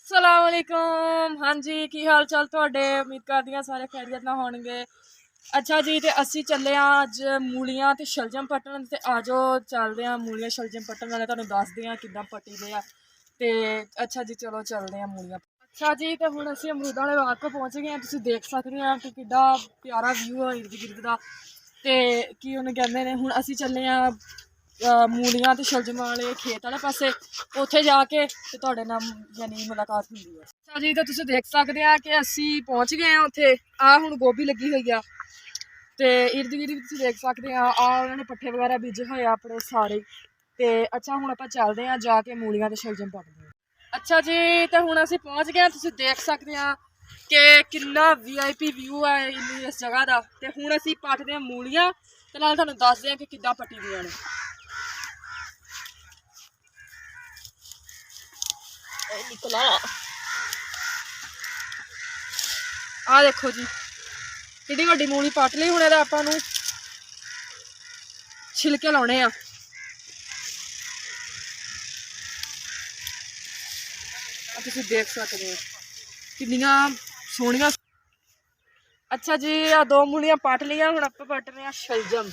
सलामकुम। हाँ जी, की हाल चाल तुहाडे? उम्मीद करदी हां सारे खैरियत नाल होणगे। अच्छा जी, ते असी चले अज मूलियां ते शलजम पट्टन। ते आजो चलदे हां मूलियां शलजम पट्टन, नाले तुहानूं दसदे हां किद्दां पट्टी दे आ। ते अच्छा जी, चलो चलदे हां मूलियां। अच्छा जी, ते हुण असी अमरूदां वाले बाग कोल पहुंच गए हां। तुसीं देख सकदे हां कि किड्डा प्यारा व्यू है इर्द गिर्द दा। ते की उन्हें कहंदे ने, हुण असी चले हां मूलियां ते शलजम वाले खेत वाले पासे। उत्थे जाके ते तुहाडे नाल यानी मुलाकात हुंदी है। अच्छा जी, तो तुसीं देख सकदे आ कि असी पहुंच गए हैं उत्थे। आ हुण गोभी लगी हुई आ ते इर्द गिर्द तुसीं देख सकदे आ उन्होंने पट्ठे वगैरह बीजे हुए अपने सारे। ते अच्छा, हुण आपां चलदे हां जाके मूलियां ते शलजम पट्टदे हां। अच्छा जी, तो हुण असी पहुंच गए। तुसीं देख सकदे आ कि किन्ना VIP व्यू है इस जगह का। ते हुण असी पट्टदे हां मूलियां ते नाल तुहानूं दसदे हां कि किद्दां पट्टी दियां ने। निकला आ देखो जी, किड्डी वड्डी मूली पट्ट लई। हुण इहदे आपां नूं छिलके लाने आ। तुसीं देख सकदे हो किन्नियां सोहणियां। अच्छा जी, आ दो मूलियां पट्ट लियां। हुण आपां पट्ट रहे हां शलजम।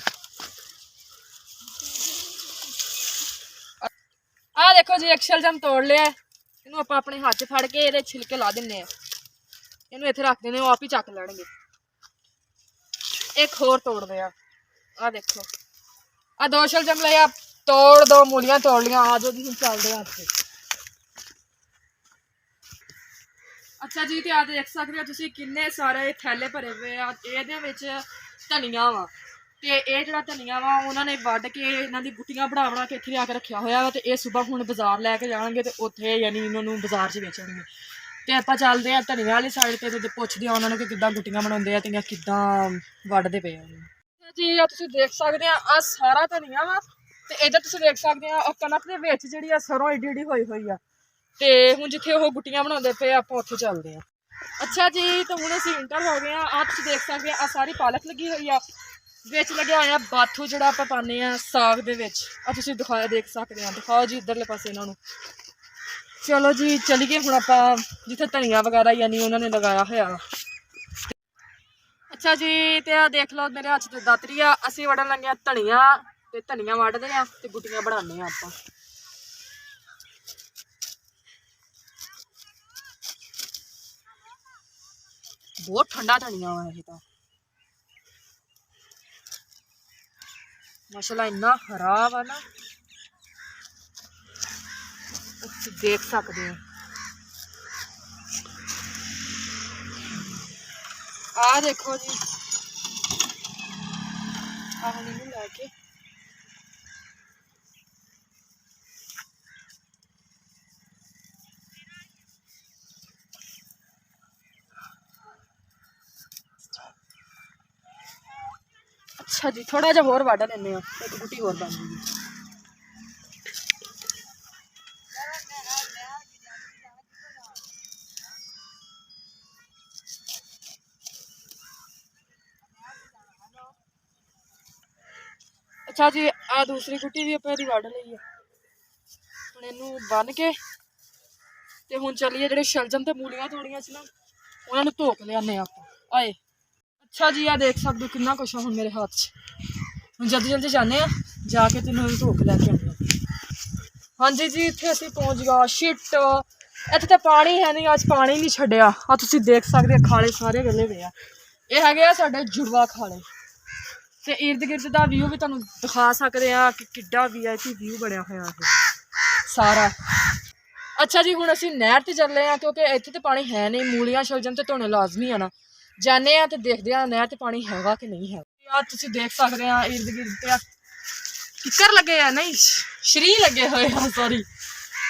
आ देखो जी, एक शलजम तोड़ लिया। इनू आपां अपने हाथ च फड़ के इहदे छिलके ला दिन्ने आ। इनू इत्थे रख दिन्ने, आप ही चक लैणगे। एक होर तोड़दे आ देखो, आ दो शलजम ले आ तोड़, दो मूलियां तोड़ लियां। आ जाओ जी, चलदे आ इत्थे। अच्छा जी, ते आ देख सकदे हो तुसीं किन्ने सारे थैले भरे हुए आ। इहदे विच धनिया वा। ते एह् जेह्ड़ा धनिया वा उन्होंने वड्ढ के इन्हां दी गुट्टियां बना के इत्थे आके रखिया होया वा। ते एह् सुबह हुण बाजार लैके जाणगे ते उत्थे यानी इन्होंने बाजार च बेचणगे। ते आपां चलदे आ धनिया वाली साइड ते पुछदे आ उन्हां नूं कि किद्दां गुट्टियां बनाउंदे आ ते किद्दां वड्ढदे पे आ। जी, तुसीं देख सकदे आ सारा धनिया वा। ते इधर तुसीं देख सकदे आ कनक दे विच जेह्ड़ी आ सरों एड्डी एड्डी होई होई आ। ते हुण जित्थे ओह गुट्टियां बनाउंदे पे आपां उत्थे चलदे आ। अच्छा जी, तो हुण असीं इंटर हो गए आ। तुसीं देख सकदे आ सारी पालक लगी हुई आ। विच लग्या होया बाथू जिहड़ा आपां पान्ने आ साग दे विच। तुसीं दिखाओ, देख सकदे आ। दिखाओ जी इधरले पासे इन्हां नूं। चलो जी, चलीए हुण आपां जित्थे धनिया वगैरह यानी उन्होंने लगाया होया। अच्छा जी, ते आ देख लो मेरे हत्थ च दातरी आ। असीं वड्ढन लगे आ धनिया। ते धनिया वड्ढदे आ ते गुट्टियां बनाने आ आपां। बहुत ठंडा धनिया वा ये तां माशाल्लाह, इन्ना हरा वा ना, तुसीं देख सकदे हो। आ देखो जी, आ हुण इनूं लैके अच्छा जी, थोड़ा जिहा होर वड्ढ लैन्ने आ, इक गुट्टी होर बन जूगी। अच्छा जी, आ दूसरी गुट्टी भी आपां इहदी वड्ढ लई है। हुण इनू बन के ते हुण चलिए जेह्ड़े शलजम ते मूलियां तोड़ियां सी ना उन्हां नूं धो के लिआने आपां। आए अच्छा जी, आ देख सकदे हो किन्ना कुछ है हुण मेरे हाथ च। हुण जल्दी जल्दी जाने आ, जाके ते इन्हां नूं धो के लैके आने आ। हाँ जी जी, इत्थे असीं पहुंच गए। शिट, इत्थे ते पानी है नहीं, अज पानी नहीं छड्डिया। आ तुसीं देख सकदे खाले सारे गले पे आ। एह् हैगे आ साडे जुड़वा खाले। ते इर्द गिर्द दा व्यू भी तुहानूं दिखा सकदे आ कि किड्डा VIP व्यू बनेआ होया सारा। अच्छा जी, हुण असीं नैह्र ते चले आ क्योंकि इत्थे ते पानी है नहीं। मूलियां शलजम ते धोने लाजमी है ना। जाने आ ते देखदे आ नैह्र ते पानी हैगा कि नहीं है। आ तुसीं देख सकदे आ इर्द गिर्द ते किक्कर लगे आ, नहीं शरी लगे हुए हैं, सॉरी।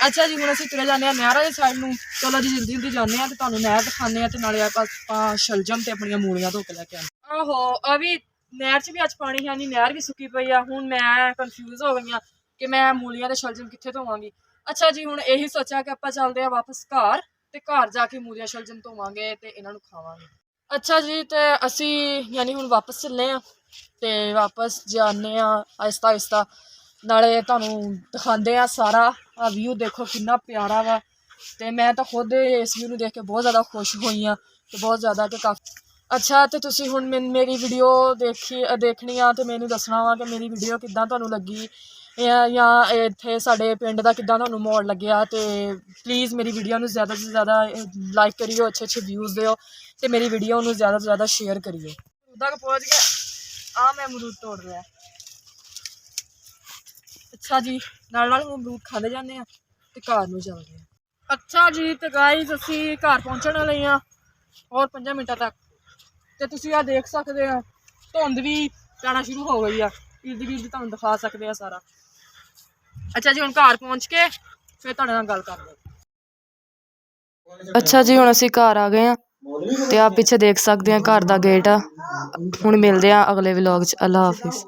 अच्छा जी, हुण असीं तुरे जाने आ नैह्र आह्ली साइड नूं। चलो जी, जल्दी जल्दी जाने आ ते तुहानूं नैह्र दिखाने आ ते नाले आपां शलजम ते अपणियां मूलियां धो के लैके आने। आहो, अभी नैह्र च भी अज पानी है नहीं, नैह्र भी सुक्की पई आ। हुण मैं कन्फ्यूज हो गई आं कि मैं मूलियां ते शलजम कित्थे धोवांगी। अच्छा जी, हुण यही सोचा कि आपां चलदे आ वापस घर ते घर जाके मूलियां शलजम धोवांगे ते इन्हां नूं खावांगे। अच्छा जी, ते असीं यानी हुण वापस चले आ ते वापस जाने आ आहिस्ता आहिस्ता। नाले तुहानूं दिखांदे आ सारा। आ व्यू देखो किन्ना प्यारा वा। ਤੇ ਮੈਂ ਤਾਂ ਖੁਦ ਇਸ ਵਿਊ ਨੂੰ ਦੇਖ ਕੇ ਬਹੁਤ ਜ਼ਿਆਦਾ ਖੁਸ਼ ਹੋਈ ਹਾਂ ਤੇ ਬਹੁਤ ਜ਼ਿਆਦਾ ਕਿ ਕਾਫੀ ਅੱਛਾ। ਤੇ ਤੁਸੀਂ ਹੁਣ ਮੇਰੀ ਵੀਡੀਓ ਦੇਖਣੀ ਆ ਤੇ ਮੈਨੂੰ ਦੱਸਣਾ ਵਾ ਕਿ ਮੇਰੀ ਵੀਡੀਓ ਕਿੱਦਾਂ ਤੁਹਾਨੂੰ ਲੱਗੀ ਜਾਂ ਇੱਥੇ ਸਾਡੇ ਪਿੰਡ ਦਾ ਕਿੱਦਾਂ ਤੁਹਾਨੂੰ ਮਾਹੌਲ ਲੱਗਿਆ। ਤੇ ਪਲੀਜ਼ ਮੇਰੀ ਵੀਡੀਓ ਨੂੰ ਜ਼ਿਆਦਾ ਤੋਂ ਜ਼ਿਆਦਾ ਲਾਈਕ ਕਰਿਓ, ਅੱਛੇ ਵਿਊਜ਼ ਦਿਓ ਤੇ ਮੇਰੀ ਵੀਡੀਓ ਨੂੰ ਜ਼ਿਆਦਾ ਤੋਂ ਜ਼ਿਆਦਾ ਸ਼ੇਅਰ ਕਰਿਓ। ਅਮਰੂਦ ਤੱਕ ਪਹੁੰਚ ਗਿਆ। ਮੈਂ ਅਮਰੂਦ ਤੋੜ ਰਿਹਾ। ਅੱਛਾ ਜੀ, ਨਾਲ ਨਾਲ ਅਮਰੂਦ ਖਾਂਦੇ ਜਾਂਦੇ ਆ ਤੇ ਘਰ ਨੂੰ ਚੱਲਦੇ ਆ। ਅੱਛਾ ਜੀ, ਤੇ ਗਾਈਜ਼ ਅਸੀਂ ਘਰ ਪਹੁੰਚਣ ਵਾਲੇ ਹਾਂ ਹੋਰ 5 ਮਿੰਟਾਂ ਤੱਕ। ਤੇ ਤੁਸੀਂ ਆਹ ਦੇਖ ਸਕਦੇ ਆ ਧੁੰਦ ਵੀ ਪੈਣਾ ਸ਼ੁਰੂ ਹੋ ਗਈ ਆ। ਇਰਦ ਗਿਰਦ ਤੁਹਾਨੂੰ ਦਿਖਾ ਸਕਦੇ ਆ ਸਾਰਾ। ਅੱਛਾ ਜੀ, ਹੁਣ ਘਰ ਪਹੁੰਚ ਕੇ ਫਿਰ ਤੁਹਾਡੇ ਨਾਲ ਗੱਲ ਕਰਦੇ ਹਾਂ। ਅੱਛਾ ਜੀ, ਹੁਣ ਅਸੀਂ ਘਰ ਆ ਗਏ ਆ ਤੇ ਆਪ ਪਿੱਛੇ ਦੇਖ ਸਕਦੇ ਆ ਘਰ ਦਾ ਗੇਟ ਆ। ਹੁਣ ਮਿਲਦੇ ਆ ਅਗਲੇ ਵਲੋਗ 'ਚ। ਅੱਲਾ ਹਾਫਿਜ਼।